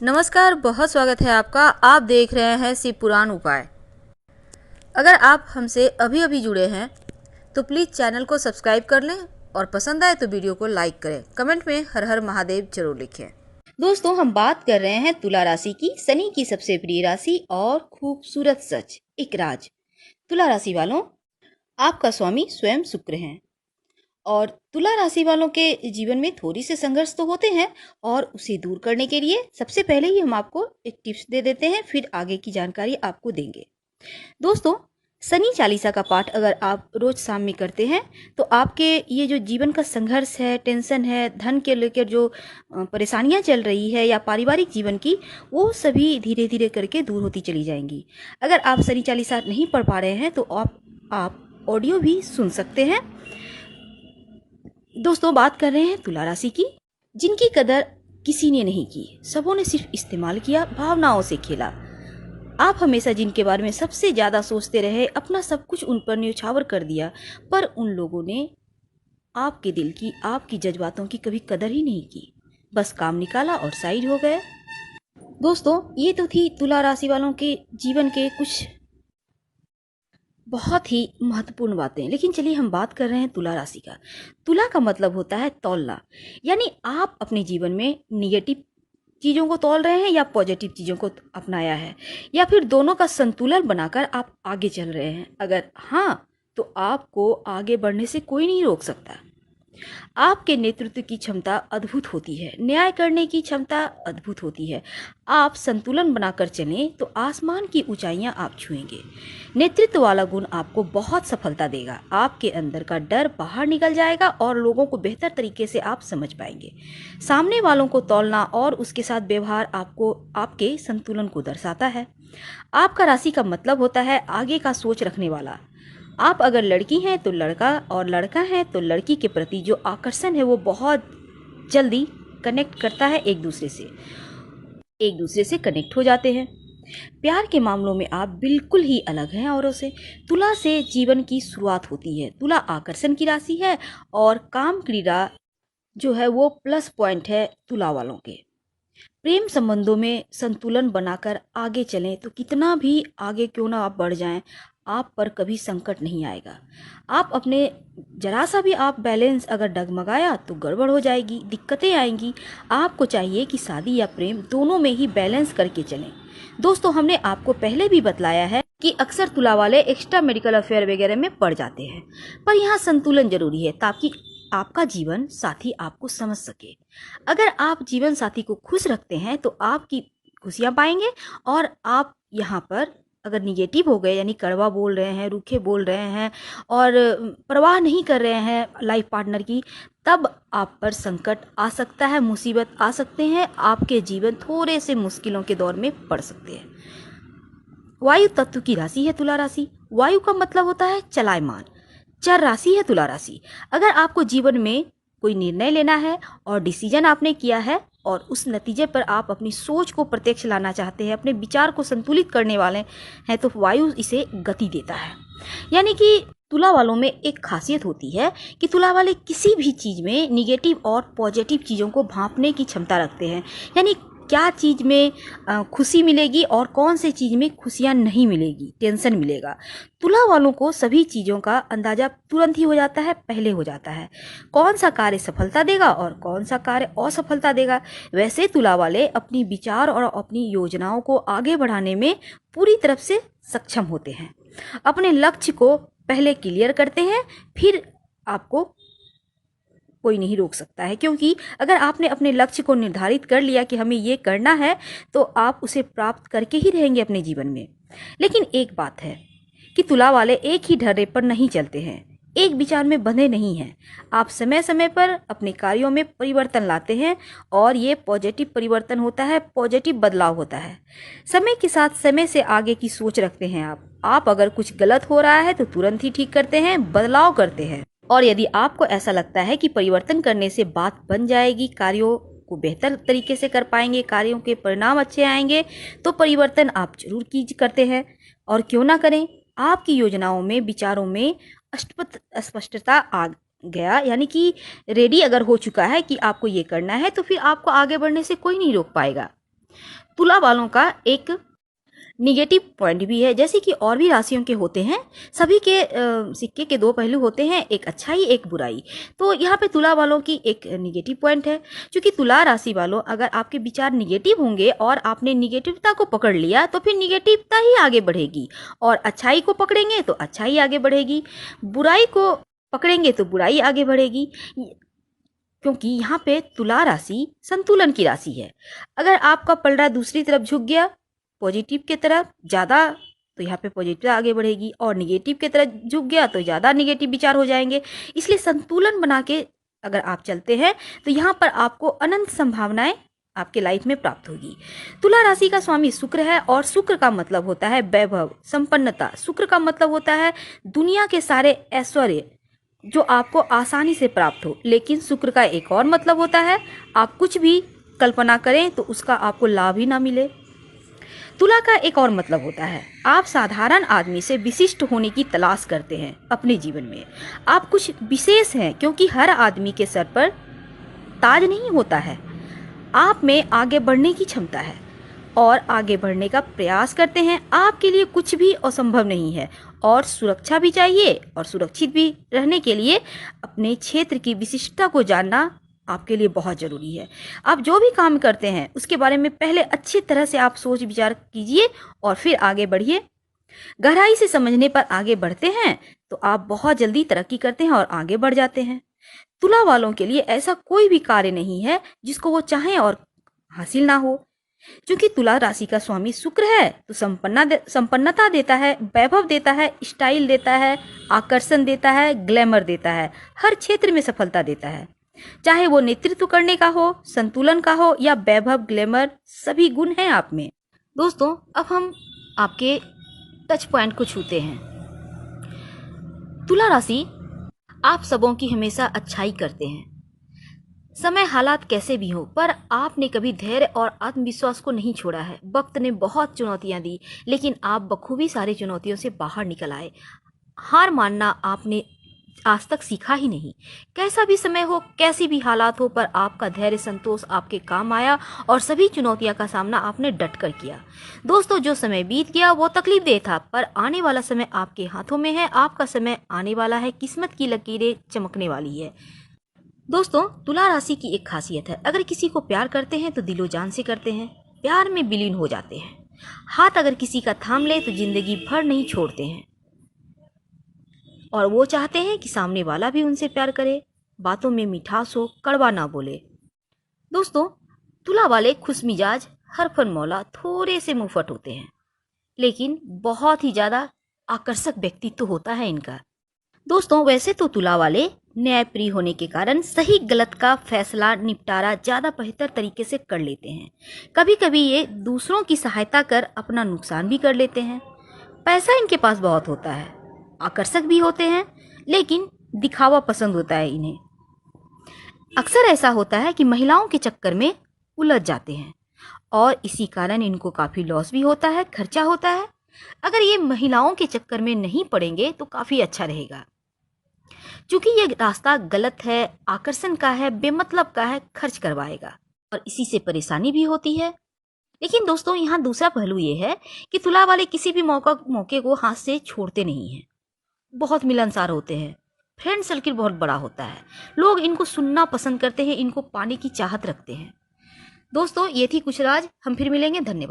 नमस्कार, बहुत स्वागत है आपका। आप देख रहे हैं शिव पुराण उपाय। अगर आप हमसे अभी अभी जुड़े हैं तो प्लीज़ चैनल को सब्सक्राइब कर लें और पसंद आए तो वीडियो को लाइक करें। कमेंट में हर हर महादेव जरूर लिखें। दोस्तों, हम बात कर रहे हैं तुला राशि की, शनि की सबसे प्रिय राशि और खूबसूरत सच, एक राज। तुला राशि वालों, आपका स्वामी स्वयं शुक्र हैं और तुला राशि वालों के जीवन में थोड़ी से संघर्ष तो होते हैं और उसे दूर करने के लिए सबसे पहले ही हम आपको एक टिप्स दे देते हैं, फिर आगे की जानकारी आपको देंगे। दोस्तों, शनि चालीसा का पाठ अगर आप रोज शाम में करते हैं तो आपके ये जो जीवन का संघर्ष है, टेंशन है, धन के लेकर जो परेशानियां चल रही है या पारिवारिक जीवन की, वो सभी धीरे धीरे करके दूर होती चली जाएंगी। अगर आप शनि चालीसा नहीं पढ़ पा रहे हैं तो आप ऑडियो भी सुन सकते हैं। दोस्तों, बात कर रहे हैं तुला राशि की, जिनकी कदर किसी ने नहीं की, सबों ने सिर्फ इस्तेमाल किया, भावनाओं से खेला। आप हमेशा जिनके बारे में सबसे ज्यादा सोचते रहे, अपना सब कुछ उन पर न्यौछावर कर दिया, पर उन लोगों ने आपके दिल की, आपकी जज्बातों की कभी कदर ही नहीं की। बस काम निकाला और साइड हो गए। दोस्तों, ये तो थी तुला राशि वालों के जीवन के कुछ बहुत ही महत्वपूर्ण बातें। लेकिन चलिए, हम बात कर रहे हैं तुला राशि का। तुला का मतलब होता है तौलना, यानी आप अपने जीवन में निगेटिव चीज़ों को तौल रहे हैं या पॉजिटिव चीज़ों को अपनाया है, या फिर दोनों का संतुलन बनाकर आप आगे चल रहे हैं। अगर हाँ, तो आपको आगे बढ़ने से कोई नहीं रोक सकता। आपके नेतृत्व की क्षमता अद्भुत होती है, न्याय करने की क्षमता अद्भुत होती है। आप संतुलन बनाकर चलें तो आसमान की ऊंचाइयां आप छुएंगे। नेतृत्व वाला गुण आपको बहुत सफलता देगा। आपके अंदर का डर बाहर निकल जाएगा और लोगों को बेहतर तरीके से आप समझ पाएंगे। सामने वालों को तौलना और उसके साथ व्यवहार आपको आपके संतुलन को दर्शाता है। आपका राशि का मतलब होता है आगे का सोच रखने वाला। आप अगर लड़की हैं तो लड़का, और लड़का है तो लड़की के प्रति जो आकर्षण है वो बहुत जल्दी कनेक्ट करता है, एक दूसरे से कनेक्ट हो जाते हैं। प्यार के मामलों में आप बिल्कुल ही अलग हैं औरों से। तुला से जीवन की शुरुआत होती है। तुला आकर्षण की राशि है और काम क्रीड़ा जो है वो प्लस पॉइंट है तुला वालों के। प्रेम संबंधों में संतुलन बनाकर आगे चलें तो कितना भी आगे क्यों ना आप बढ़ जाएं, आप पर कभी संकट नहीं आएगा। आप अपने जरा सा भी आप बैलेंस अगर डगमगाया तो गड़बड़ हो जाएगी, दिक्कतें आएंगी। आपको चाहिए कि शादी या प्रेम दोनों में ही बैलेंस करके चलें। दोस्तों, हमने आपको पहले भी बतलाया है कि अक्सर तुला वाले एक्स्ट्रा मेडिकल अफेयर वगैरह में पड़ जाते हैं, पर यहाँ संतुलन जरूरी है ताकि आपका जीवन साथी आपको समझ सके। अगर आप जीवन साथी को खुश रखते हैं तो आपकी खुशियां पाएंगे, और आप यहाँ पर अगर निगेटिव हो गए, यानी कड़वा बोल रहे हैं, रूखे बोल रहे हैं और परवाह नहीं कर रहे हैं लाइफ पार्टनर की, तब आप पर संकट आ सकता है, मुसीबत आ सकते हैं, आपके जीवन थोड़े से मुश्किलों के दौर में पड़ सकते हैं। वायु तत्व की राशि है तुला राशि। वायु का मतलब होता है चलायमान, चर राशि है तुला राशि। अगर आपको जीवन में कोई निर्णय लेना है और डिसीजन आपने किया है और उस नतीजे पर आप अपनी सोच को प्रत्यक्ष लाना चाहते हैं, अपने विचार को संतुलित करने वाले हैं, तो वायु इसे गति देता है। यानी कि तुला वालों में एक खासियत होती है कि तुला वाले किसी भी चीज में निगेटिव और पॉजिटिव चीजों को भांपने की क्षमता रखते हैं। यानी क्या चीज में खुशी मिलेगी और कौन से चीज में खुशियां नहीं मिलेगी, टेंशन मिलेगा। तुला वालों को सभी चीजों का अंदाजा तुरंत ही हो जाता है, पहले हो जाता है, कौन सा कार्य सफलता देगा और कौन सा कार्य असफलता देगा। वैसे तुला वाले अपनी विचार और अपनी योजनाओं को आगे बढ़ाने में पूरी तरफ से सक्षम होते हैं। अपने लक्ष्य को पहले क्लियर करते हैं, फिर आपको कोई नहीं रोक सकता है, क्योंकि अगर आपने अपने लक्ष्य को निर्धारित कर लिया कि हमें ये करना है तो आप उसे प्राप्त करके ही रहेंगे अपने जीवन में। लेकिन एक बात है कि तुला वाले एक ही ढर्रे पर नहीं चलते हैं, एक विचार में बंधे नहीं हैं। आप समय समय पर अपने कार्यों में परिवर्तन लाते हैं और ये पॉजिटिव परिवर्तन होता है, पॉजिटिव बदलाव होता है। समय के साथ समय से आगे की सोच रखते हैं आप अगर कुछ गलत हो रहा है तो तुरंत ही ठीक करते हैं, बदलाव करते हैं। और यदि आपको ऐसा लगता है कि परिवर्तन करने से बात बन जाएगी, कार्यों को बेहतर तरीके से कर पाएंगे, कार्यों के परिणाम अच्छे आएंगे, तो परिवर्तन आप जरूर करते हैं। और क्यों ना करें, आपकी योजनाओं में, विचारों में स्पष्टता आ गया, यानी कि रेडी अगर हो चुका है कि आपको ये करना है, तो फिर आपको आगे बढ़ने से कोई नहीं रोक पाएगा। तुला वालों का एक निगेटिव पॉइंट भी है, जैसे कि और भी राशियों के होते हैं। सभी के सिक्के के दो पहलू होते हैं, एक अच्छाई एक बुराई। तो यहाँ पे तुला वालों की एक निगेटिव पॉइंट है, क्योंकि तुला राशि वालों, अगर आपके विचार निगेटिव होंगे और आपने निगेटिवता को पकड़ लिया तो फिर निगेटिवता ही आगे बढ़ेगी, और अच्छाई को पकड़ेंगे तो अच्छाई आगे बढ़ेगी, बुराई को पकड़ेंगे तो बुराई आगे बढ़ेगी। क्योंकि यहाँ पे तुला राशि संतुलन की राशि है। अगर आपका पलड़ा दूसरी तरफ झुक गया, पॉजिटिव की तरफ ज़्यादा, तो यहाँ पे पॉजिटिव आगे बढ़ेगी, और निगेटिव की तरफ झुक गया तो ज़्यादा निगेटिव विचार हो जाएंगे। इसलिए संतुलन बना के अगर आप चलते हैं तो यहाँ पर आपको अनंत संभावनाएं आपके लाइफ में प्राप्त होगी। तुला राशि का स्वामी शुक्र है, और शुक्र का मतलब होता है वैभव, संपन्नता। शुक्र का मतलब होता है दुनिया के सारे ऐश्वर्य जो आपको आसानी से प्राप्त हो। लेकिन शुक्र का एक और मतलब होता है, आप कुछ भी कल्पना करें तो उसका आपको लाभ ही ना मिले। तुला का एक और मतलब होता है, आप साधारण आदमी से विशिष्ट होने की तलाश करते हैं अपने जीवन में। आप कुछ विशेष हैं, क्योंकि हर आदमी के सर पर ताज नहीं होता है। आप में आगे बढ़ने की क्षमता है और आगे बढ़ने का प्रयास करते हैं। आपके लिए कुछ भी असंभव नहीं है, और सुरक्षा भी चाहिए, और सुरक्षित भी रहने के लिए अपने क्षेत्र की विशिष्टता को जानना आपके लिए बहुत ज़रूरी है। आप जो भी काम करते हैं उसके बारे में पहले अच्छी तरह से आप सोच विचार कीजिए और फिर आगे बढ़िए। गहराई से समझने पर आगे बढ़ते हैं तो आप बहुत जल्दी तरक्की करते हैं और आगे बढ़ जाते हैं। तुला वालों के लिए ऐसा कोई भी कार्य नहीं है जिसको वो चाहें और हासिल ना हो। क्योंकि तुला राशि का स्वामी शुक्र है तो संपन्नता देता है, वैभव देता है, स्टाइल देता है, आकर्षण देता है, ग्लैमर देता है, हर क्षेत्र में सफलता देता है। चाहे वो नेतृत्व करने का हो, संतुलन का हो, या वैभव, ग्लैमर, सभी गुण हैं आप में। दोस्तों, अब हम आपके टच पॉइंट को छूते हैं। तुला राशि, आप सबों की हमेशा अच्छाई करते हैं। समय हालात कैसे भी हो, पर आपने कभी धैर्य और आत्मविश्वास को नहीं छोड़ा है। वक्त ने बहुत चुनौतियां दी, लेकिन आप बखूबी सारी चुनौतियों से बाहर निकल आए। हार मानना आपने आज तक सीखा ही नहीं। कैसा भी समय हो, कैसी भी हालात हो, पर आपका धैर्य संतोष आपके काम आया, और सभी चुनौतियां का सामना आपने डट कर किया। दोस्तों, जो समय बीत गया वो तकलीफदेह था, पर आने वाला समय आपके हाथों में है। आपका समय आने वाला है, किस्मत की लकीरें चमकने वाली है। दोस्तों, तुला राशि की एक खासियत है, अगर किसी को प्यार करते हैं तो दिलो जान से करते हैं, प्यार में विलीन हो जाते हैं। हाथ अगर किसी का थाम ले तो जिंदगी भर नहीं छोड़ते हैं, और वो चाहते हैं कि सामने वाला भी उनसे प्यार करे, बातों में मिठास हो, कड़वा ना बोले। दोस्तों, तुला वाले खुश मिजाज, हरफन मौला, थोड़े से मुंहफट होते हैं, लेकिन बहुत ही ज्यादा आकर्षक व्यक्तित्व होता है इनका। दोस्तों, वैसे तो तुला वाले न्यायप्रिय होने के कारण सही गलत का फैसला, निपटारा ज्यादा बेहतर तरीके से कर लेते हैं। कभी कभी ये दूसरों की सहायता कर अपना नुकसान भी कर लेते हैं। पैसा इनके पास बहुत होता है, आकर्षक भी होते हैं, लेकिन दिखावा पसंद होता है इन्हें। अक्सर ऐसा होता है कि महिलाओं के चक्कर में उलझ जाते हैं, और इसी कारण इनको काफी लॉस भी होता है, खर्चा होता है। अगर ये महिलाओं के चक्कर में नहीं पड़ेंगे तो काफी अच्छा रहेगा, क्योंकि ये रास्ता गलत है, आकर्षण का है, बेमतलब का है, खर्च करवाएगा, और इसी से परेशानी भी होती है। लेकिन दोस्तों, यहाँ दूसरा पहलू ये है कि तुला वाले किसी भी मौके को हाथ से छोड़ते नहीं हैं। बहुत मिलनसार होते हैं, फ्रेंड सर्किल बहुत बड़ा होता है, लोग इनको सुनना पसंद करते हैं, इनको पाने की चाहत रखते हैं। दोस्तों, ये थी कुछ राज। हम फिर मिलेंगे। धन्यवाद।